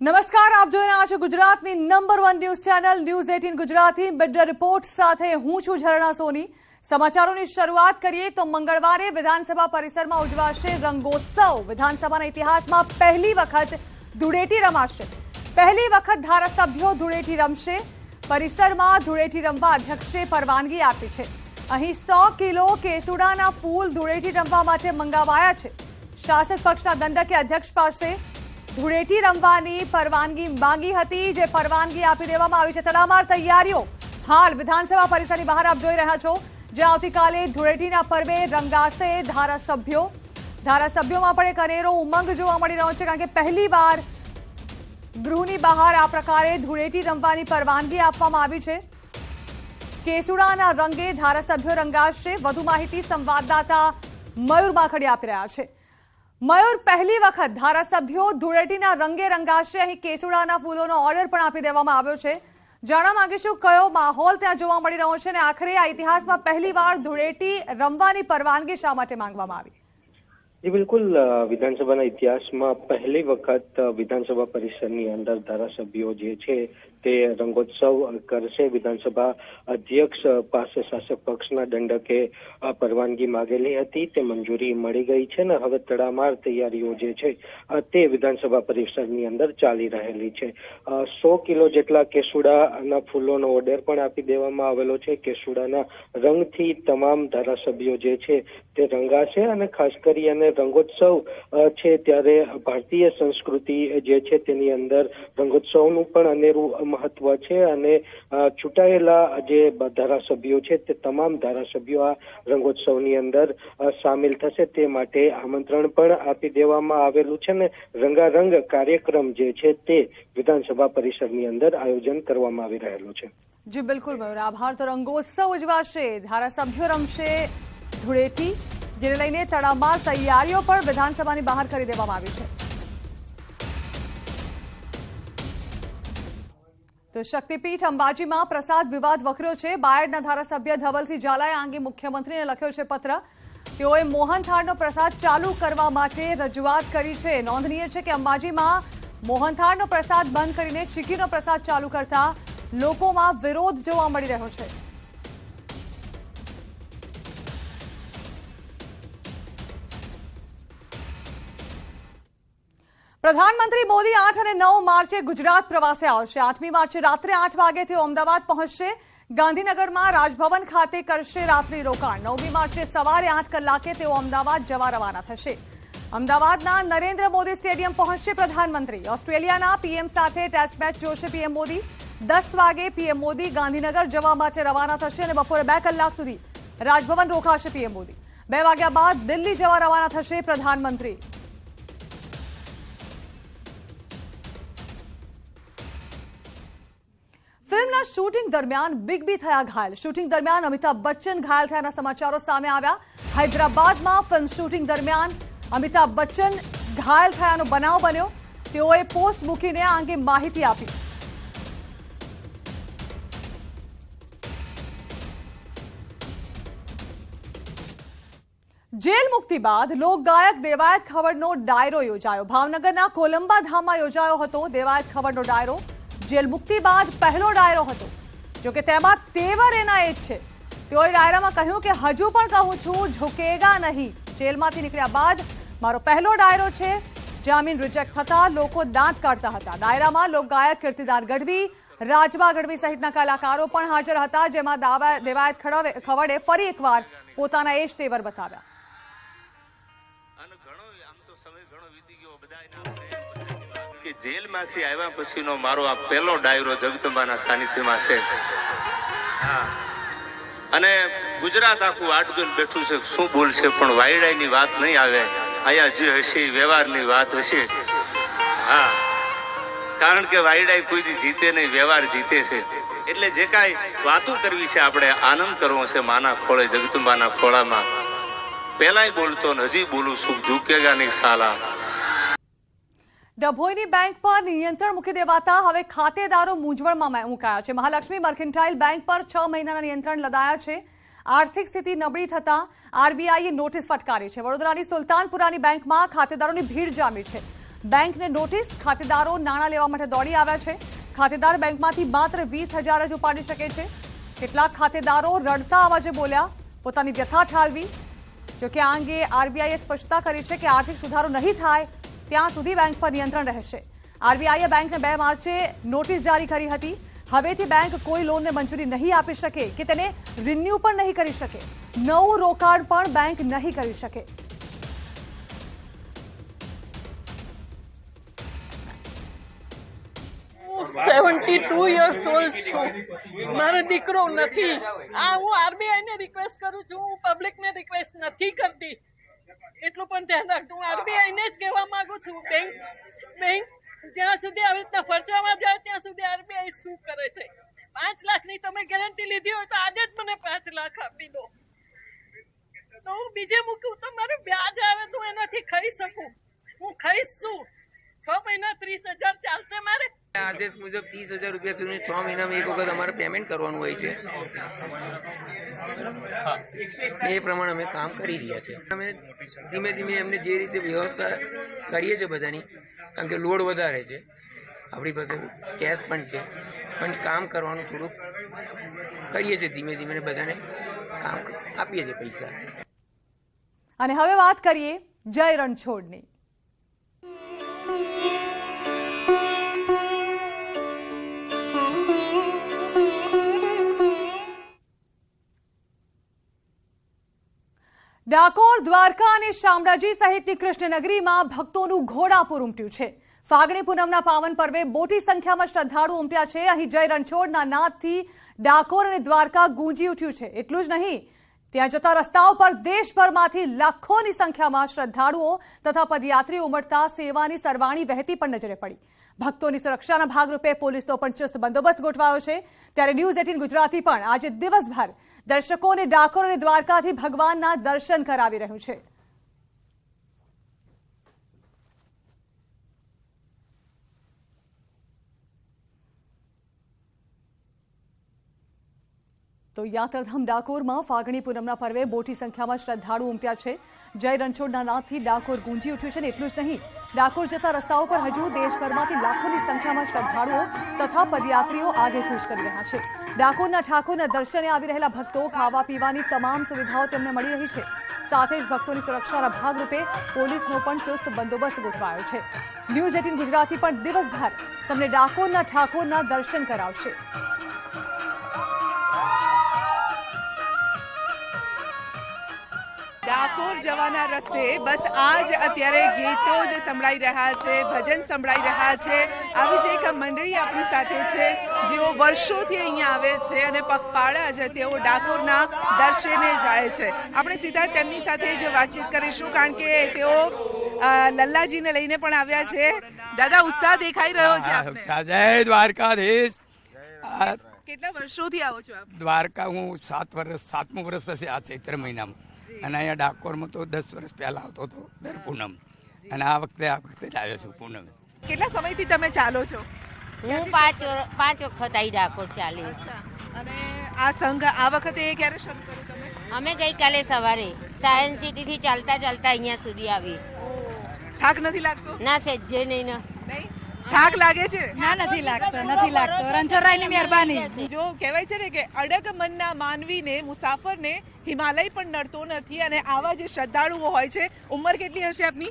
નમસ્કાર, આપ જોઈ રહ્યા છો ગુજરાતની number 1 news channel news 18 Gujarati mid report સાથે હું છું ઝરણા સોની। સમાચારોની શરૂઆત કરીએ તો મંગળવારે વિધાનસભા પરિસરમાં ઉજવાશે રંગોત્સવ। વિધાનસભાના ઇતિહાસમાં પહેલી વખત ધૂળેટી રમાશે। પહેલી વખત ધારાસભ્યો ધૂળેટી રમશે। પરિસરમાં ધૂળેટી રમવા અધ્યક્ષે પરવાનગી આપી છે। અહીં 100 કિલો કેસુડાના ફૂલ ધૂળેટી રમવા માટે મંગાવાયા છે। શાસક પક્ષના દંડકે અધ્યક્ષ પાસે ધૂળેટી રમવાની પરવાનગી માંગી હતી, જે પરવાનગી આપી દેવામાં આવી છે। તડામાર તૈયારીઓ હાલ વિધાનસભા પરિસરની બહાર આપ જોઈ રહ્યા છો, જે આવતીકાલે ધૂળેટીના પર્વે રંગાશે। ધારાસભ્યોમાં પણ એક અનેરો ઉમંગ જોવા મળી રહ્યો છે, કારણ કે પહેલીવાર ગૃહની બહાર આ પ્રકારે ધૂળેટી રમવાની પરવાનગી આપવામાં આવી છે। કેસુડાના રંગે ધારાસભ્યો રંગાશે। વધુ માહિતી સંવાદદાતા મયુર માખડી આપી રહ્યા છે। મયુર, પહેલી વખત ધારાસભ્યો ધૂળેટીના રંગે રંગાશે। અહીં કેસુડાના ફૂલોનો ઓર્ડર પણ આપી દેવામાં આવ્યો છે। જાણવા માંગીશું કયો માહોલ ત્યાં જોવા મળી રહ્યો છે, અને આખરે આ ઇતિહાસમાં પહેલીવાર ધૂળેટી રમવાની પરવાનગી શા માટે માંગવામાં આવી? જી બિલકુલ, વિધાનસભાના ઇતિહાસમાં પહેલી વખત વિધાનસભા પરિસરની અંદર ધારાસભ્યો જે છે તે રંગોત્સવ કરશે। વિધાનસભા અધ્યક્ષ પાસે શાસક પક્ષના દંડકે પરવાનગી માંગેલી હતી, તે મંજૂરી મળી ગઈ છે ને હવે તડામાર તૈયારીઓ જે છે તે વિધાનસભા પરિસરની અંદર ચાલી રહેલી છે। 100 કિલો જેટલા કેસુડાના ફૂલોનો ઓર્ડર પણ આપી દેવામાં આવેલો છે। કેસુડાના રંગથી તમામ ધારાસભ્યો જે છે તે રંગાશે, અને ખાસ કરી અને રંગોત્સવ છે ત્યારે ભારતીય સંસ્કૃતિ જે છે તેની અંદર રંગોત્સવનું પણ અનેરું મહત્વ છે, અને ચૂંટાયેલા જે ધારાસભ્યો છે તે તમામ ધારાસભ્યો આ રંગોત્સવની અંદર સામેલ થશે, તે માટે આમંત્રણ પણ આપી દેવામાં આવેલું છે ને રંગારંગ કાર્યક્રમ જે છે તે વિધાનસભા પરિસરની અંદર આયોજન કરવામાં આવી રહેલું છે। જી બિલકુલ મયુર, આભાર। તો રંગોત્સવ ઉજવાશે, ધારાસભ્યો રમશે ધૂળેટી, જેને લઈને તડામાર તૈયારીઓ પણ વિધાનસભાની બહાર કરી દેવામાં આવી છે। તો શક્તિપીઠ અંબાજીમાં પ્રસાદ વિવાદ વકર્યો છે। બાયડના ધારાસભ્ય ધવલસિંહ ઝાલાએ આ અંગે મુખ્યમંત્રીને લખ્યો છે પત્ર। તેઓએ મોહનથાળનો પ્રસાદ ચાલુ કરવા માટે રજૂઆત કરી છે। નોંધનીય છે કે અંબાજીમાં મોહનથાળનો પ્રસાદ બંધ કરીને ચીકીનો પ્રસાદ ચાલુ કરતા લોકોમાં વિરોધ જોવા મળી રહ્યો છે। પ્રધાનમંત્રી મોદી 8 અને 9 માર્ચે ગુજરાત પ્રવાસે આવશે। 8મી માર્ચે રાત્રે 8 વાગે તેઓ અમદાવાદ પહોંચશે। ગાંધીનગરમાં રાજભવન ખાતે કરશે રાત્રિ રોકાણ। 9મી માર્ચે સવારે 8 કલાકે તેઓ અમદાવાદ જવા રવાના થશે। અમદાવાદના નરેન્દ્ર મોદી સ્ટેડિયમ પહોંચશે પ્રધાનમંત્રી। ઓસ્ટ્રેલિયાના પીએમ સાથે ટેસ્ટ મેચ જોશે પીએમ મોદી। 10 વાગે પીએમ મોદી ગાંધીનગર જવા માટે રવાના થશે, અને બપોરે 2 કલાક સુધી રાજભવન રોકાશે પીએમ મોદી। 2 વાગ્યા બાદ દિલ્હી જવા રવાના થશે પ્રધાનમંત્રી। ફિલ્મના શૂટિંગ દરમિયાન બિગ બી થયા ઘાયલ। શૂટિંગ દરમિયાન અમિતાભ બચ્ચન ઘાયલ થયાના સમાચારો સામે આવ્યા। હૈદરાબાદમાં ફિલ્મ શૂટિંગ દરમિયાન અમિતાભ બચ્ચન ઘાયલ થયાનો બનાવ બન્યો। તેઓએ પોસ્ટ મૂકીને આ અંગે માહિતી આપી। જેલ મુક્તિ બાદ લોકગાયક દેવાયત ખવડનો ડાયરો યોજાયો। ભાવનગરના કોલંબા ધામમાં યોજાયો હતો દેવાયત ખવડનો ડાયરો। જેલ મુક્તિ બાદ પહેલો ડાયરો હતો, જો કે તેમાં તેવર એના એ જ છે। તેઓએ ડાયરામાં કહ્યું કે હજુ પણ કહું છું, ઝુકેગા નહીં। જેલમાંથી નીકળ્યા બાદ મારો પહેલો ડાયરો છે। જામીન રિજેક્ટ થતા લોકો દાંત કાઢતા હતા। ડાયરામાં લોકગાયક કીર્તિદાન ગઢવી, રાજબા ગઢવી સહિતના કલાકારો પણ હાજર હતા, જેમાં દેવાયત ખવડે ફરી એકવાર પોતાના એ જ તેવર બતાવ્યા। જેલમાંથી આવ્યા પછીનો મારો આ પહેલો ડાયરો જગદંબાના સાનિધ્યમાં છે। અને ગુજરાત આખું આટજોન બેઠું છે, શું બોલશે, પણ વાયડાની વાત નહીં આવે। અહીંયા જે હશે વ્યવહારની વાત હશે। કારણ કે વાયડાઈ કોઈ દી જીતે નહીં, વ્યવહાર જીતે છે। એટલે જે કાંઈ વાતો કરવી છે, આપણે આનંદ કરવો છે માના ખોળે, જગદંબાના ખોળામાં। પહેલાય બોલતો ને હજી બોલું, સુખ ઝૂકેગા નહીં સાલા। ડભોઈની બેંક પર નિયંત્રણ મૂકી દેવાતા હવે ખાતેદારો મૂંઝવણમાં મુકાયા છે। મહાલક્ષ્મી મર્કેન્ટાઇલ બેંક પર 6 મહિનાના નિયંત્રણ લદાયા છે। આર્થિક સ્થિતિ નબળી થતા આરબીઆઈએ નોટિસ ફટકારી છે। વડોદરાની સુલતાનપુરાની બેંકમાં ખાતેદારોની ભીડ જામી છે। બેંકને નોટિસ, ખાતેદારો નાણાં લેવા માટે દોડી આવ્યા છે. ખાતેદાર બેંકમાંથી માત્ર 20,000 જ ઉપાડી શકે છે. કેટલાક ખાતેદારો રડતા અવાજે બોલ્યા, પોતાની વ્યથા ઠાલવી. જોકે આ અંગે આરબીઆઈએ સ્પષ્ટતા કરી છે કે આર્થિક સુધારો નહીં થાય ત્યાં સુધી બેંક પર નિયંત્રણ રહેશે. આરબીઆઈએ બેંકને 2 માર્ચે નોટિસ જારી કરી હતી. હવેથી બેંક કોઈ લોનને મંજૂરી નહીં આપી શકે કે તેને રિન્યુ પણ નહીં કરી શકે. નવું રોકાણ પણ બેંક નહીં કરી શકે. હું 72 years old છું. મારો દીકરો નથી. હું આરબીઆઈ ને રિક્વેસ્ટ કરું છું, હું પબ્લિક ને રિક્વેસ્ટ નથી કરતી. એટલું પણ ધ્યાન રાખજો. હું આરબીઆઈ ને જ કહેવા માંગુ છું, બેંક જ્યાં સુધી આવી રીતના ફરજામાં જાય ત્યાં સુધી આરબીઆઈ શું કરે છે. 5 લાખની તમે ગેરંટી લીધી હોય તો આજે જ મને 5 લાખ આપી દો, તો હું બીજે મૂકું તો મારે વ્યાજ આવે તો એનાથી ખાઈ શકું. હું ખાઈશ શું? 6 મહિના 30,000 ચાલશે મારે? આદેશ મુજબ 30,000 રૂપિયા સુધી 6 મહિનામાં એક વખત અમારે પેમેન્ટ કરવાનું હોય છે. એ પ્રમાણે અમે કામ કરી રહ્યા છીએ. અમે ધીમે ધીમે એમને જે રીતે વ્યવસ્થા કરીએ છીએ બધાની, કારણ કે લોડ વધારે છે, આપણી પાસે કેશ પણ છે, પણ કામ કરવાનું થોડુંક કરીએ છીએ ધીમે ધીમે, બધાને કામ આપીએ છીએ પૈસા. અને હવે વાત કરીએ જય રણછોડની. ડાકોર, દ્વારકા અને શામળાજી સહિતની કૃષ્ણનગરીમાં ભક્તોનું ઘોડાપુર ઉમટ્યું છે. ફાગણી પૂનમના પાવન પર્વે મોટી સંખ્યામાં શ્રદ્ધાળુ ઉમટ્યા છે. અહીં જય રણછોડના નાદથી ડાકોર અને દ્વારકા ગુંજી ઉઠ્યું છે. એટલું જ નહીં, ત્યાં જતા રસ્તાઓ પર દેશભરમાંથી લાખોની સંખ્યામાં શ્રદ્ધાળુઓ તથા પદયાત્રીઓ ઉમટતા સેવાની સરવાણી વહેતી પણ નજરે પડી. ભક્તોની સુરક્ષાના ભાગરૂપે પોલીસનો પણ ચુસ્ત બંદોબસ્ત ગોઠવાયો છે. ત્યારે ન્યૂઝ 18 ગુજરાતી પણ આજે દિવસભર દર્શકોને ડાકોર અને દ્વારકાથી ભગવાનના દર્શન કરાવી રહ્યું છે. તો યાત્રાધામ ડાકોરમાં ફાગણી પૂનમના પર્વે મોટી સંખ્યામાં શ્રદ્ધાળુ ઉમટ્યા છે. જય રણછોડના નાદથી ડાકોર ગુંજી ઉઠ્યું છે. અને એટલું જ નહીં, ડાકોર જતા રસ્તાઓ પર હજુ દેશભરમાંથી લાખોની સંખ્યામાં શ્રદ્ધાળુઓ તથા પદયાત્રીઓ આગેકૂચ કરી રહ્યા છે. ડાકોરના ઠાકોરના દર્શને આવી રહેલા ભક્તો ખાવા પીવાની તમામ સુવિધાઓ તેમને મળી રહી છે. સાથે જ ભક્તોની સુરક્ષાના ભાગરૂપે પોલીસનો પણ ચુસ્ત બંદોબસ્ત ગોઠવાયો છે. ન્યૂઝ 18 ગુજરાતી પણ દિવસભર તમને ડાકોરના ઠાકોરના દર્શન કરાવશે. ડાકોર જવાના રસ્તે બસ આ જ અત્યારે ગીતો જ સંભળાઈ રહ્યા છે, ભજન સંભળાઈ રહ્યા છે. આવી જ એક મંડળી આપણી સાથે છે જેઓ વર્ષોથી અહીંયા આવે છે અને પગપાળા જ તેઓ ડાકોરના દર્શને જાય છે. આપણે સીધા તેમની સાથે જ વાતચીત કરીશું, કારણ કે તેઓ લલ્લાજીને લઈને પણ આવ્યા છે. દાદા, ઉત્સાહ દેખાઈ રહ્યો છે આપને. જય દ્વારકાધીશ. કેટલા વર્ષોથી આવો છો આપ? દ્વારકા હું 7મું વર્ષ થશે આ ચૈત્ર મહિનામાં, અને અહીંયા ડાકોરમાં તો 10 વર્ષ પહેલા આવતો હતો દર પૂનમ, અને આ વખતે જ આવ્યો છું પૂનમ. કેટલા સમયથી તમે ચાલો છો? હું 5 વખત આવી ડાકોર ચાલી. અને આ સંઘ આ વખતે ક્યારે શરૂ કર્યું તમે? અમે ગઈકાલે સવારે સાયન્સ સિટી થી ચાલતા અહીંયા સુધી આવી. થાક નથી લાગતો? ના સહેજે નહીં. થાક લાગે છે? ના, નથી લાગતો. રણછોડરાયની મહેરબાની. જો કહેવાય છે ને કે અડગ મનના માનવીને, મુસાફરને હિમાલય પણ નડતો નથી. અને આવા જે શ્રદ્ધાળુઓ હોય છે, ઉંમર કેટલી હશે આપની?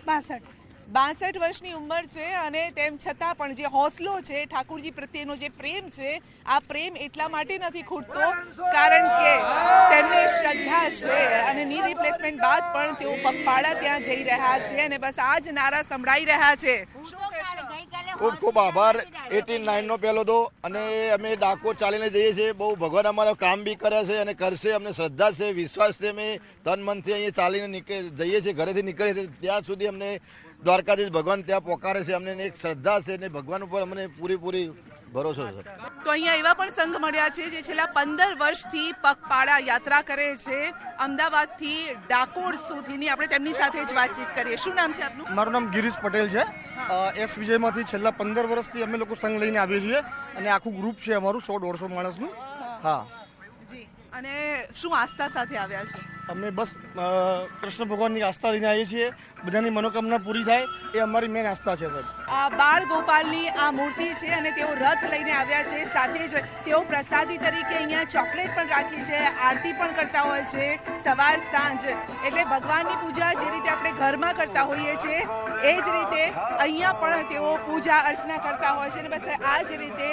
62 વર્ષની ઉંમર છે, અને તેમ છતાં પણ જે હોંસલો છે, ઠાકોરજી પ્રત્યેનો જે પ્રેમ છે, આ પ્રેમ એટલા માટે નથી ખૂટતો કારણ કે તેમને શ્રદ્ધા છે. અને ની રિપ્લેસમેન્ટ બાદ પણ તેઓ પગપાળા ત્યાં જઈ રહ્યા છે અને બસ આ જ નારા સંભળાઈ રહ્યા છે. ખૂબ ખૂબ આભાર. 89 નો પહેલો દો, અને અમે ડાકોર ચાલીને જઈએ છીએ. બહુ ભગવાન અમારા કામ બી કર્યા છે અને કરશે. અમને શ્રદ્ધા છે, વિશ્વાસ છે. અમે તન મનથી અહીંયા ચાલીને જઈએ છીએ, ઘરેથી નીકળીએ છીએ ત્યાં સુધી અમને દ્વારકાધીશ ભગવાન ત્યાં પોકારે છે. અમને એક શ્રદ્ધા છે અને ભગવાન ઉપર અમને પૂરેપૂરી ભરોસો છે. તો અહીંયા એવા પણ સંઘ મળ્યા છે જે છેલ્લા 15 વર્ષથી પગપાળા યાત્રા કરે છે અમદાવાદથી ડાકોર સુધીની. આપણે તેમની સાથે જ વાતચીત કરીએ. શું નામ છે આપનું? મારું નામ ગિરીશ પટેલ છે. એસ વિજયમાંથી છેલ્લા 15 વર્ષથી અમે લોકો સંઘ લઈને આવીએ છીએ, અને આખું ગ્રુપ છે અમારું 100-150 માણસનું. હા. અને શું આસ્થા સાથે આવ્યા છે? અમે બસ કૃષ્ણ ભગવાનની આસ્થા લઈને આવીએ છીએ, બધાની મનોકામના પૂરી થાય એ અમારી મેન આસ્થા છે સાહેબ. આ બાળ ગોપાલની આ મૂર્તિ છે અને તેઓ રથ લઈને આવ્યા છે. સાથે જ તેઓ પ્રસાદી તરીકે અહીંયા ચોકલેટ પણ રાખી છે, આરતી પણ કરતા હોય છે સવાર સાંજ. એટલે ભગવાનની પૂજા જે રીતે આપણે ઘરમાં કરતા હોઈએ છીએ એ જ રીતે અહીંયા પણ તેઓ પૂજા અર્ચના કરતા હોય છે. અને બસ આ જ રીતે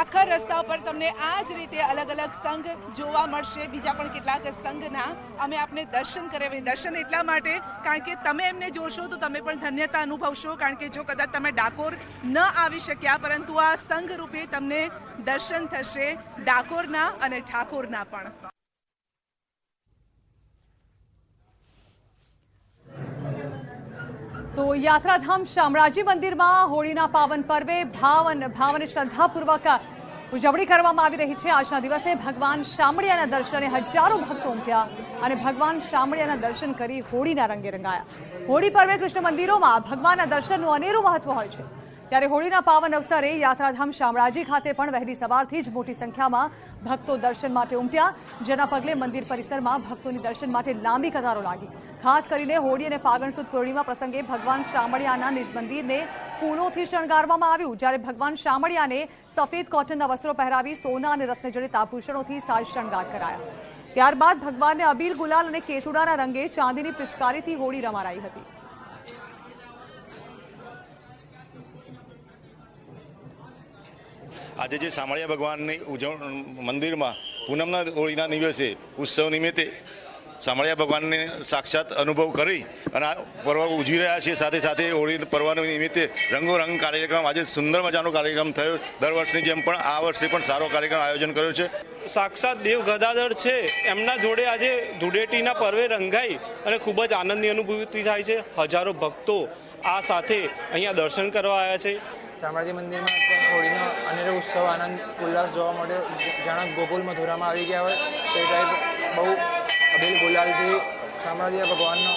આખા રસ્તા પર તમને આ જ રીતે અલગ અલગ સંઘ જોવા મળશે. બીજા પણ કેટલાક સંઘના અમે આપને દર્શન કરાવીએ. દર્શન એટલા માટે કારણ કે તમે એમને જોશો તો તમે પણ ધન્યતા અનુભવશો, કારણ કે જો કદાચ તમે ડાકોર ન આવી શક્યા પરંતુ આ સંઘ રૂપે તમને દર્શન થશે ડાકોરના અને ઠાકોરના પણ. તો યાત્રાધામ શામળાજી મંદિરમાં હોળીના પાવન પર્વે ભાવ અને શ્રદ્ધાપૂર્વક ઉજવણી કરવામાં આવી રહી છે. આજના દિવસે ભગવાન શામળિયાના દર્શને હજારો ભક્તો ઉમટ્યા અને ભગવાન શામળિયાના દર્શન કરી હોળીના રંગે રંગાયા. હોળી પર્વે કૃષ્ણ મંદિરોમાં ભગવાનના દર્શનનું અનેરું મહત્વ હોય છે. ત્યારે હોળીના પાવન અવસરે યાત્રાધામ શામળાજી ખાતે પણ વહેલી સવારથી જ મોટી સંખ્યામાં ભક્તો દર્શન માટે ઉમટ્યા, જેના પગલે મંદિર પરિસરમાં ભક્તોની દર્શન માટે લાંબી કતારો લાગી. ખાસ કરીને હોળી અને ફાગણ સુદ પૂર્ણિમા પ્રસંગે ભગવાન શામળિયાના નિજ મંદિરને ફૂલોથી શણગારવામાં આવ્યું, જ્યારે ભગવાન શામળિયાને સફેદ કોટનના વસ્ત્રો પહેરાવી સોના અને રત્નજડિત આભૂષણોથી સાજ શણગાર કરાયા. ત્યારબાદ ભગવાનને અબીલ, ગુલાલ અને કેસુડાના રંગે ચાંદીની પિચકારીથી હોળી રમાડાઈ હતી. આજે જે શામળિયા ભગવાનની મંદિરમાં પૂનમના હોળીના દિવસે ઉત્સવ નિમિત્તે શામળિયા ભગવાનને સાક્ષાત અનુભવ કરી અને આ પર્વ ઉજવી રહ્યા છીએ. સાથે સાથે હોળી પર્વ નિમિત્તે રંગોરંગ કાર્યક્રમ આજે સુંદર મજાનો કાર્યક્રમ થયો. દર વર્ષની જેમ પણ આ વર્ષે પણ સારો કાર્યક્રમ આયોજન કર્યો છે. સાક્ષાત દેવ ગદાધર છે એમના જોડે આજે ધૂળેટીના પર્વે રંગાઈ અને ખૂબ જ આનંદની અનુભૂતિ થાય છે. હજારો ભક્તો આ સાથે અહીંયા દર્શન કરવા આવ્યા છે. શામળાજી મંદિરમાં હોળીનો અનેરો ઉત્સવ આનંદ ઉલ્લાસ જોવા મળ્યો. જાણે ગોકુલ મથુરામાં આવી ગયા હોય તે ટાઈપ બહુ અબીલ ગુલાલથી શામળાજી ભગવાનનો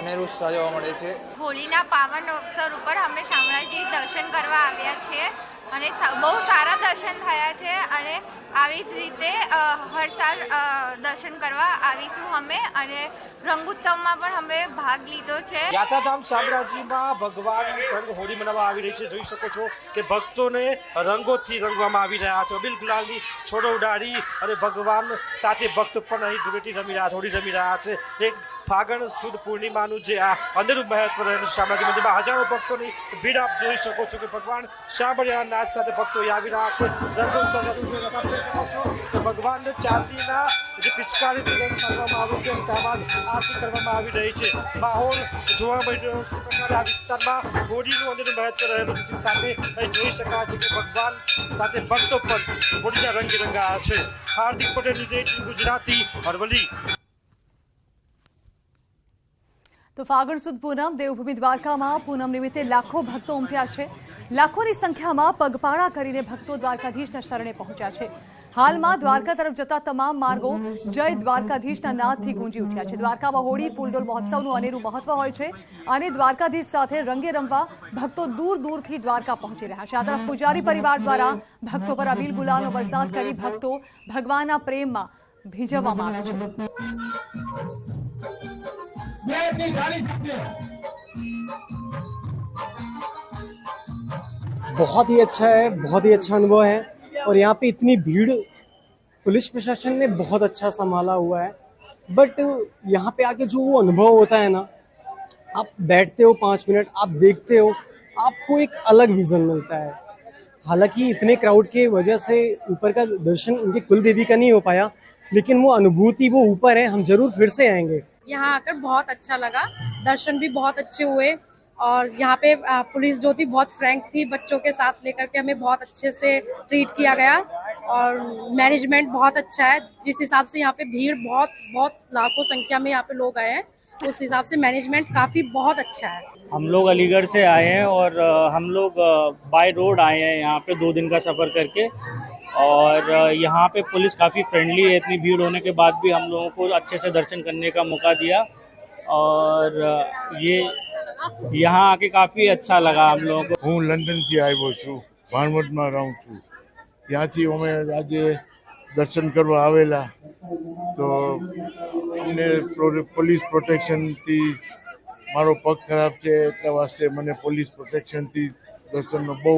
અનેરો ઉત્સાહ જોવા મળે છે. હોળીના પાવન અવસર ઉપર અમે શામળાજી દર્શન કરવા આવ્યા છીએ અને બહુ સારા દર્શન થયા છે અને આવી જ રીતે હર સાલ દર્શન કરવા આવીશું અમે અને રંગોત્સવમાં પણ અમે ભાગ લીધો છે. યાત્રાધામ શામળાજીમાં ભગવાન સંગ હોળી મનાવવા આવી રહી છે. જોઈ શકો છો કે ભક્તોને રંગોથી રંગવામાં આવી રહ્યા છે. અબીલ ગુલાલની છોડો ઉડાડી અને ભગવાન સાથે ભક્તો પણ અહીં ધૂળેટી રમી રહ્યા, હોળી રમી રહ્યા છે. એક ફાગણ સુદ પૂર્ણિમાનું જે આ અનેરું મહત્વ રહેલું શામળાજી મંદિરમાં હજારો ભક્તોની ભીડ આપ જોઈ શકો છો કે ભગવાન શામળિયાના નાચ સાથે ભક્તો આવી રહ્યા છે. રંગોત્સવ ભગવાનને ચાંદીના જે પિચકારીથી રંગ કરવામાં આવે છે ત્યારબાદ આરતી કરવામાં આવી રહી છે. માહોલ જોવા મળી રહ્યો છે. પ્રકારે આ વિસ્તારમાં હોળીનું અનેરું મહત્વ રહેલું છે. સાથે જોઈ શકાય છે કે ભગવાન સાથે ભક્તો પણ હોળીના રંગે રંગાયા છે. હાર્દિક પટેલ, ગુજરાતી, અરવલ્લી. તો ફાગણ સુદ પૂનમ દેવભૂમિ દ્વારકામાં પૂનમ નિમિત્તે લાખો ભક્તો ઉમટ્યા છે. લાખોની સંખ્યામાં પગપાળા કરીને ભક્તો દ્વારકાધીશના શરણે પહોંચ્યા છે. હાલમાં દ્વારકા તરફ જતા તમામ માર્ગો જય દ્વારકાધીશના નાદથી ગુંજી ઉઠ્યા છે. દ્વારકામાં હોળી ફૂલડોલ મહોત્સવનું અનેરું મહત્વ હોય છે અને દ્વારકાધીશ સાથે રંગે રમવા ભક્તો દૂર દૂરથી દ્વારકા પહોંચી રહ્યા છે. આ તરફ પૂજારી પરિવાર દ્વારા ભક્તો પર અબીલ ગુલાલનો વરસાદ કરી ભક્તો ભગવાનના પ્રેમમાં ભીંજવવામાં આવે છે. बहुत ही अच्छा है, बहुत ही अच्छा अनुभव है और यहाँ पे इतनी भीड़ पुलिस प्रशासन ने बहुत अच्छा संभाला हुआ है. बट यहाँ पे आके जो वो अनुभव होता है ना, आप बैठते हो 5 मिनट, आप देखते हो, आपको एक अलग विजन मिलता है. हालांकि इतने क्राउड के वजह से ऊपर का दर्शन उनके कुल देवी का नहीं हो पाया, लेकिन वो अनुभूति वो ऊपर है. हम जरूर फिर से आएंगे. यहाँ आकर बहुत अच्छा लगा, दर्शन भी बहुत अच्छे हुए और यहाँ पे पुलिस जो थी बहुत फ्रैंक थी. बच्चों के साथ लेकर के हमें बहुत अच्छे से ट्रीट किया गया और मैनेजमेंट बहुत अच्छा है. जिस हिसाब से यहाँ पे भीड़ बहुत लाखों संख्या में यहाँ पे लोग आए हैं, उस हिसाब से मैनेजमेंट काफ़ी बहुत अच्छा है. हम लोग अलीगढ़ से आए हैं और हम लोग बाय रोड आए हैं यहाँ पे 2 दिन का सफ़र करके और यहाँ पे पुलिस काफ़ी फ्रेंडली है. इतनी भीड़ होने के बाद भी हम लोगों को अच्छे से दर्शन करने का मौका दिया और ये यहाँ आके काफ़ी अच्छा लगा हम लोगों को. હું લંડનથી આવ્યો છું, ભાણવડમાં રહું છું. ત્યાંથી અમે આજે દર્શન કરવા આવેલા તો અમને પોલીસ પ્રોટેક્શનથી મારો પગ ખરાબ છે એટલા વાસ્તે મને પોલીસ પ્રોટેક્શનથી દર્શનનો બહુ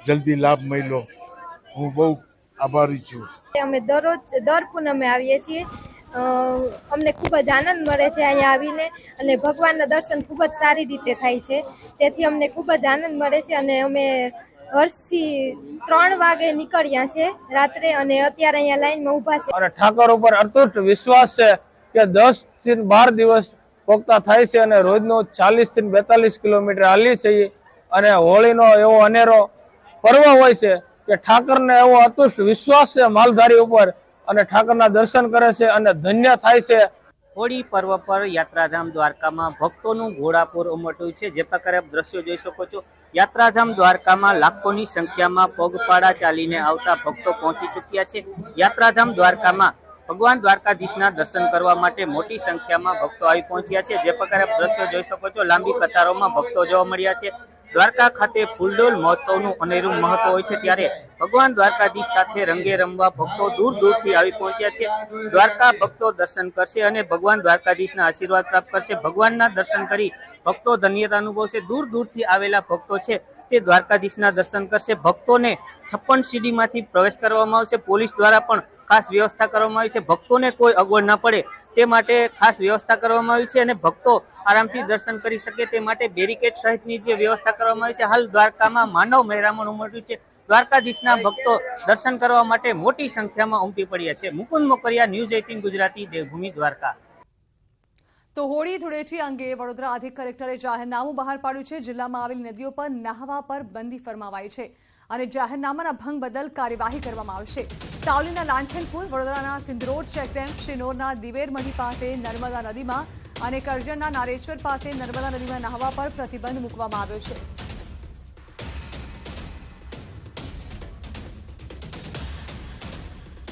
જલ્દી લાભ મળ્યો. હું બહુ આભારી છું. અમે દર પૂનમે આવીએ છીએ. અમને ખૂબ જ આનંદ મળે છે અહીંયા આવીને અને ભગવાનના દર્શન ખૂબ જ સારી રીતે થાય છે. તેથી અમને ખૂબ જ આનંદ મળે છે અને અમે વર્ષથી 3 વાગે નીકળ્યા છે રાત્રે અને અત્યારે અહીંયા લાઈનમાં ઊભા છે. અને ઠાકોર ઉપર અતૂટ વિશ્વાસ છે કે 10 થી 12 દિવસ પોગતા થાય છે અને રોજનો 40 થી 42 કિલોમીટર હાલી છીએ અને હોળીનો એવો અનેરો પર્વ હોય છે કે ઠાકરને એવો અતૂટ વિશ્વાસ છે માલધારી ઉપર અને ઠાકરના દર્શન કરે છે અને ધન્ય થાય છે. હોળી પર્વ પર યાત્રાધામ દ્વારકામાં ભક્તોનું ઘોડાપુર ઉમટ્યું છે. જે પ્રકારે આપ દ્રશ્યો જોઈ શકો છો, યાત્રાધામ દ્વારકામાં લાખોની સંખ્યામાં પગપાળા ચાલીને આવતા ભક્તો પહોંચી ચૂક્યા છે. યાત્રાધામ દ્વારકામાં ભગવાન દ્વારકાધીશના દર્શન કરવા માટે મોટી સંખ્યામાં ભક્તો આવી પહોંચ્યા છે. જે પ્રકારે આપ દ્રશ્યો જોઈ શકો છો, લાંબી કતારોમાં ભક્તો જોવા મળ્યા છે. દ્વારકા ખાતે ફૂલડોલ મહોત્સવનું અનેરું મહત્વ હોય છે, ત્યારે ભગવાન દ્વારકાધીશ સાથે રંગે રમવા ભક્તો દૂર દૂરથી આવી પહોંચ્યા છે. દ્વારકા ભક્તો દર્શન કરશે અને ભગવાન દ્વારકાધીશના આશીર્વાદ પ્રાપ્ત કરશે. ભગવાનના દર્શન કરી ભક્તો ધન્યતા અનુભવશે. દૂર દૂરથી આવેલા ભક્તો છે તે દ્વારકાધીશના દર્શન કરશે. ભક્તોને 56 સીડીમાંથી પ્રવેશ કરવામાં આવશે. પોલીસ દ્વારા પણ ખાસ વ્યવસ્થા કરવામાં આવી છે. ભક્તોને કોઈ અગવડ ન પડે તે માટે ખાસ વ્યવસ્થા કરવામાં આવી છે અને ભક્તો આરામથી દર્શન કરી શકે તે માટે બેરિકેડ સહિતની જે વ્યવસ્થા કરવામાં આવી છે. હાલ દ્વારકામાં માનવ મહેરામણ ઉમટ્યું છે. દ્વારકાધીશના ભક્તો દર્શન કરવા માટે મોટી સંખ્યામાં ઉમટી પડ્યા છે. મુકુંદ મોકરિયા, ન્યૂઝ 18 ગુજરાતી, દેવભૂમિ દ્વારકા. તો હોળી ધૂળેટી અંગે વડોદરા અધિક કલેક્ટરે જાહેરનામું બહાર પાડ્યું છે. જિલ્લામાં આવેલી નદીઓ પર નહાવા પર બંધી ફરમાવાઈ છે અને જાહેરનામાના ભંગ બદલ કાર્યવાહી કરવામાં આવશે. સાવલીના લાંછનપુર, વડોદરાના સિંદરોડ ચેકડેમ, શિનોરના દિવેરમઢી પાસે નર્મદા નદીમાં અને કરજણના નારેશ્વર પાસે નર્મદા નદીમાં નહાવા પર પ્રતિબંધ મૂકવામાં આવ્યો છે.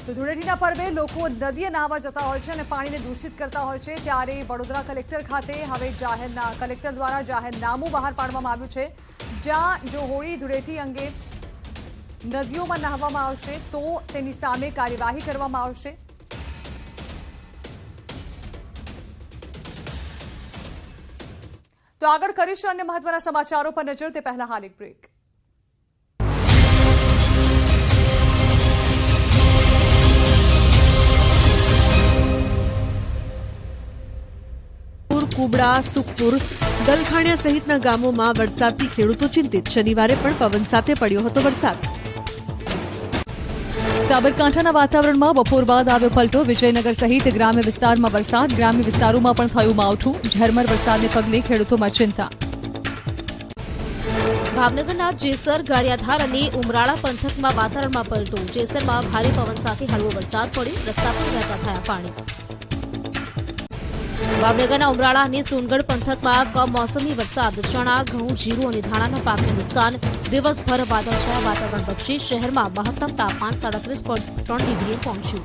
તો ધૂળેટીના પર્વે લોકો નદીએ નહાવા જતા હોય છે અને પાણીને દૂષિત કરતા હોય છે, ત્યારે વડોદરા કલેક્ટર ખાતે હવે કલેક્ટર દ્વારા જાહેરનામું બહાર પાડવામાં આવ્યું છે, જ્યાં જો હોળી ધૂળેટી અંગે નદીઓમાં નહાવવામાં આવશે તો તેની સામે કાર્યવાહી કરવામાં આવશે. તો આગળ કરીશું અન્ય મહત્વના સમાચારો પર નજર, તે પહેલા હાલ એક બ્રેક. કુબડા, સુખપુર, દલખાણિયા સહિતના ગામોમાં વરસાદથી ખેડૂતો ચિંતિત. શનિવારે પણ પવન સાથે પડ્યો હતો વરસાદ. સાબરકાંઠાના વાતાવરણમાં બપોર બાદ આવ્યો પલટો. વિજયનગર સહિત ગ્રામ્ય વિસ્તારમાં વરસાદ. ગ્રામ્ય વિસ્તારોમાં પણ થયું માવઠું. ઝરમર વરસાદને પગલે ખેડૂતોમાં ચિંતા. ભાવનગરના જેસર, ગારિયાધાર અને ઉમરાળા પંથકમાં વાતાવરણમાં પલટો. જેસરમાં ભારે પવન સાથે હળવો વરસાદ પડ્યો. રસ્તા પર વહેતા થયા પાણી. ભાવનગરના ઉમરાળા અને સોનગઢ પંથકમાં કમોસમી વરસાદ. ચણા, ઘઉં, જીરું અને ધાણાના પાકને નુકસાન. દિવસભર વાદળછાયા વાતાવરણ વચ્ચે શહેરમાં મહત્તમ તાપમાન 37.3 ડિગ્રીએ પહોંચ્યું.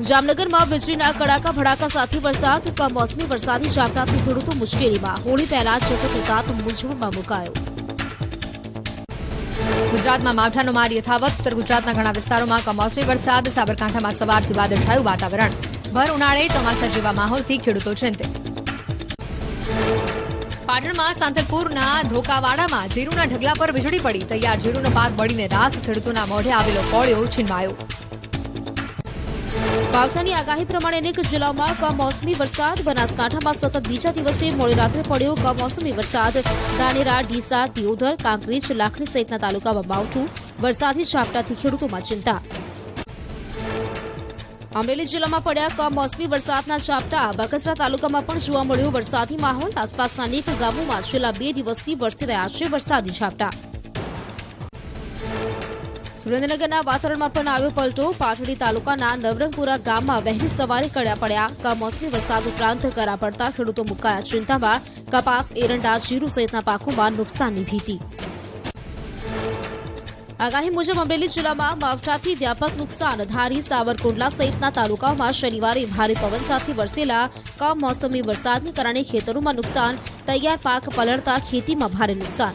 જામનગરમાં વીજળીના કડાકા ભડાકા સાથે વરસાદ. કમોસમી વરસાદી ઝાપટાથી ખેડૂતો મુશ્કેલીમાં. હોળી પહેલા જગત મૂંઝવણમાં મુકાયો. ગુજરાતમાં માવઠાનો માર યથાવત. ઉત્તર ગુજરાતના ઘણા વિસ્તારોમાં કમોસમી વરસાદ. સાબરકાંઠામાં સવારથી વાદળછાયું વાતાવરણ. ભર ઉનાળે ચોમાસા જેવા માહોલથી ખેડૂતો ચિંતિત. પાટણમાં સાંતલપુરના ધોકાવાડામાં જીરુના ઢગલા પર વીજળી પડી. તૈયાર જીરુનો પાક બળીને રાખ. ખેડૂતોના મોઢે આવેલો કોળિયો છીનવાયો. માવઠાની આગાહી પ્રમાણે અનેક જિલ્લાઓમાં કમોસમી વરસાદ. બનાસકાંઠામાં સતત બીજા દિવસે મોડી રાત્રે પડ્યો કમોસમી વરસાદ. ધાનેરા, ડીસા, દિયોદર, કાંકરેજ, લાખણી સહિતના તાલુકામાં માવઠું. વરસાદી ઝાપટાથી ખેડૂતોમાં ચિંતા. અમરેલી જિલ્લામાં પડ્યા કમોસમી વરસાદના ઝાપટા. બગસરા તાલુકામાં પણ જોવા મળ્યો વરસાદી માહોલ. આસપાસના અનેક ગામોમાં છેલ્લા 2 દિવસથી વરસી રહ્યા છે વરસાદી ઝાપટા. સુરેન્દ્રનગરના વાતાવરણમાં પણ આવ્યો પલટો. પાટડી તાલુકાના નવરંગપુરા ગામમાં વહેલી સવારે કળ્યા પડ્યા. કમોસમી વરસાદ ઉપરાંત કરા પડતા ખેડૂતો મુકાયા ચિંતામાં. કપાસ, એરંડા, જીરું સહિતના પાકોમાં નુકસાનની ભીતિ. આગાહી મુજબ અમરેલી જિલ્લામાં માવઠાથી વ્યાપક નુકસાન. ધારી, સાવરકુંડલા સહિતના તાલુકાઓમાં શનિવારે ભારે પવન સાથે વરસેલા કમોસમી વરસાદને કારણે ખેતરોમાં નુકસાન. તૈયાર પાક પલળતા ખેતીમાં ભારે નુકસાન.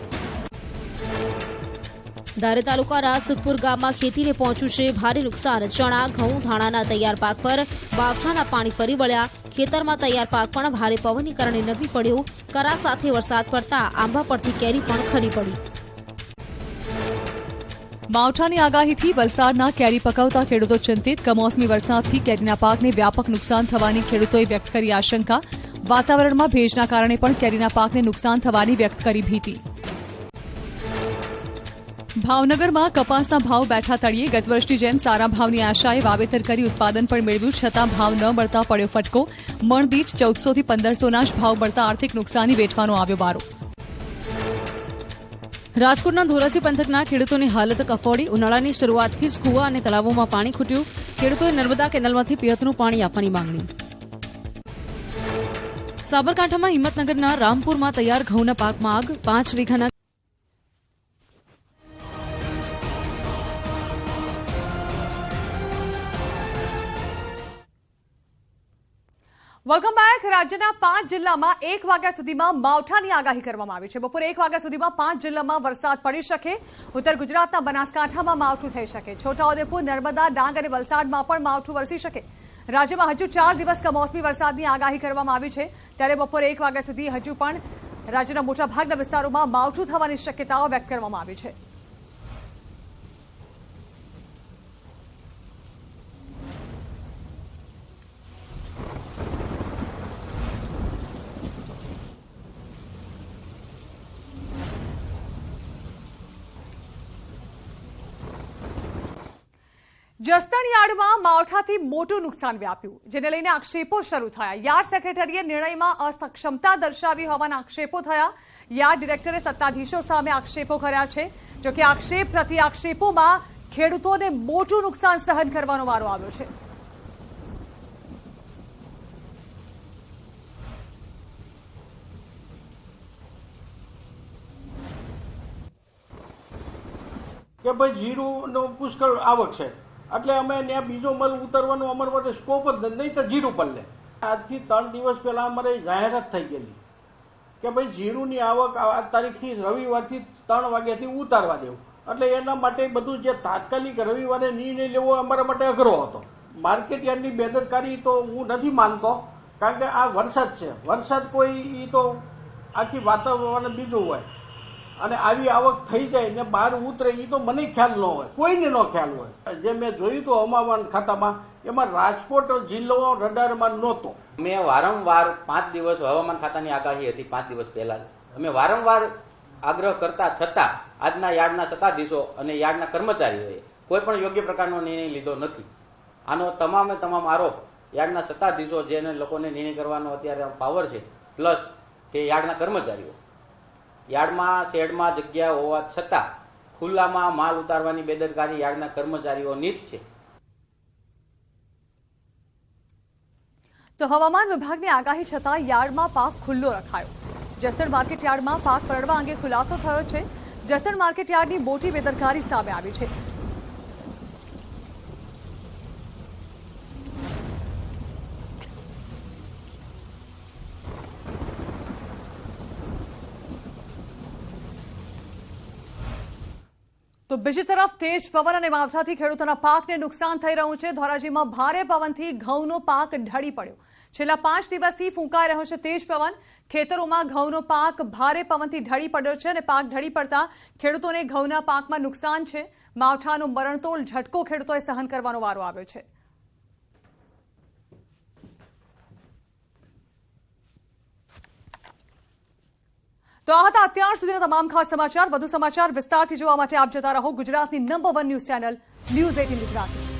ધારી તાલુકાના સુખપુર ગામમાં ખેતીને પહોંચ્યું છે ભારે નુકસાન. ચણા, ઘઉં, ધાણાના તૈયાર પાક પર બાવઠાના પાણી ફરી વળ્યા. ખેતરમાં તૈયાર પાક પણ ભારે પવનને કારણે નમી પડ્યો. કરા સાથે વરસાદ પડતા આંબા પરથી કેરી પણ ખરી પડી. માવઠાની આગાહીથી વલસાડના કેરી પકવતા ખેડૂતો ચિંતિત. કમોસમી વરસાદથી કેરીના પાકને વ્યાપક નુકસાન થવાની ખેડૂતોએ વ્યક્ત કરી આશંકા. વાતાવરણમાં ભેજના કારણે પણ કેરીના પાકને નુકસાન થવાની વ્યક્ત કરી ભીતિ. ભાવનગરમાં કપાસના ભાવ બેઠા તળિયે. ગત વર્ષની જેમ સારા ભાવની આશાએ વાવેતર કરી ઉત્પાદન પણ મેળવ્યું, છતાં ભાવ ન મળતા પડ્યો ફટકો. મણદીઠ 1400 થી 1500ના જ ભાવ મળતા આર્થિક નુકસાની વેઠવાનો આવ્યો વારો. રાજકોટના ધોરાજી પંથકના ખેડૂતોની હાલત કફોડી. ઉનાળાની શરૂઆતથી જ કુવા અને તળાવોમાં પાણી ખૂટ્યું. ખેડૂતોએ નર્મદા કેનાલમાંથી પિયતનું પાણી આપવાની માંગણી. સાબરકાંઠામાં હિંમતનગરના રામપુરમાં તૈયાર ઘઉંના પાકમાં આગ. 5 વીઘાના વેલકમ બેક. રાજ્યના 5 જિલ્લામાં 1 વાગ્યા સુધીમાં માવઠાની આગાહી કરવામાં આવી છે. બપોરે 1 વાગ્યા સુધીમાં 5 જિલ્લામાં વરસાદ પડી શકે. ઉત્તર ગુજરાતના બનાસકાંઠામાં માવઠું થઈ શકે. છોટાઉદેપુર, નર્મદા, ડાંગ અને વલસાડમાં પણ માવઠું વરસી શકે. રાજ્યમાં હજુ 4 દિવસ કમોસમી વરસાદની આગાહી કરવામાં આવી છે. ત્યારે બપોરે 1 વાગ્યા સુધી હજુ પણ રાજ્યના મોટાભાગના વિસ્તારોમાં માવઠું થવાની શક્યતાઓ વ્યક્ત કરવામાં આવી છે. જસદણ યાર્ડમાં માવઠાથી મોટું નુકસાન વ્યાપ્યું, જેને લઈને આક્ષેપો શરૂ થયા. યાર્ડ સેક્રેટરીએ નિર્ણયમાં અસક્ષમતા દર્શાવી હોવાના આક્ષેપો થયા. યાર્ડ ડિરેક્ટરે સત્તાધીશો સામે આક્ષેપો કર્યા છે. જોકે આક્ષેપ પ્રતિ આક્ષેપોમાં ખેડૂતોને મોટું નુકસાન સહન કરવાનો વારો આવ્યો છે. કે ભાઈ જીરુનો પુષ્કળ આવક છે, એટલે અમે ત્યાં બીજો માલ ઉતારવાનો અમારા માટે સ્કોપ જ નથી, નહીં તો જીરું પર લે. આજથી 3 દિવસ પહેલા અમારે જાહેરાત થઈ ગયેલી કે ભાઈ જીરુની આવક આ તારીખથી રવિવારથી 3 વાગ્યાથી ઉતારવા દેવું. એટલે એના માટે બધું જે તાત્કાલિક રવિવારે નિર્ણય લેવો અમારા માટે અઘરો હતો. માર્કેટ યાર્ડની બેદરકારી તો હું નથી માનતો, કારણ કે આ વરસાદ છે. વરસાદ કોઈ એ તો આખી વાતાવરણ બીજું હોય અને આવી આવક થઈ જાય ને બહાર ઉતરે એ તો મને ખ્યાલ ન હોય, કોઈને ન ખ્યાલ હોય. જે મેં જોયું હતું હવામાન ખાતામાં, એમાં રાજકોટ જિલ્લો રડારમાં નહોતો. મેં વારંવાર 5 દિવસ હવામાન ખાતાની આગાહી હતી 5 દિવસ પહેલા. અમે વારંવાર આગ્રહ કરતા છતાં આજના યાર્ડના સત્તાધીશો અને યાર્ડના કર્મચારીઓએ કોઈ પણ યોગ્ય પ્રકારનો નિર્ણય લીધો નથી. આનો તમામે તમામ આરોપ યાર્ડના સત્તાધીશો, જેને લોકોને નિર્ણય કરવાનો અત્યારે પાવર છે, પ્લસ કે યાર્ડના કર્મચારીઓ. યાર્ડમાં શેડમાં જગ્યા હોવા છતાં ખુલ્લામાં માલ ઉતારવાની બેદરકારી યાર્ડના કર્મચારીઓની જ છે. તો હવામાન વિભાગની આગાહી છતાં યાર્ડમાં પાક ખુલ્લો રખાયો. જસદણ માર્કેટ યાર્ડમાં પાક પલળવા અંગે ખુલાસો થયો છે. જસદણ માર્કેટ યાર્ડની મોટી બેદરકારી સામે આવી છે. તો બીજી તરફ તેજ પવન અને માવઠાથી ખેડૂતોના પાકને નુકસાન થઈ રહ્યું છે. ધોરાજીમાં ભારે પવનથી ઘઉંનો પાક ઢળી પડ્યો. છેલ્લા 5 દિવસથી ફૂંકાઈ રહ્યો છે તેજ પવન. ખેતરોમાં ઘઉંનો પાક ભારે પવનથી ઢળી પડ્યો છે અને પાક ઢળી પડતા ખેડૂતોને ઘઉંના પાકમાં નુકસાન છે. માવઠાનો મરણતોલ ઝટકો ખેડૂતોએ સહન કરવાનો વારો આવ્યો છે. તો આ હતા અત્યાર સુધીના તમામ ખાસ સમાચાર. વધુ સમાચાર વિસ્તારથી જોવા માટે આપ જોતા રહો ગુજરાતની number 1 news channel news 18 Gujarati.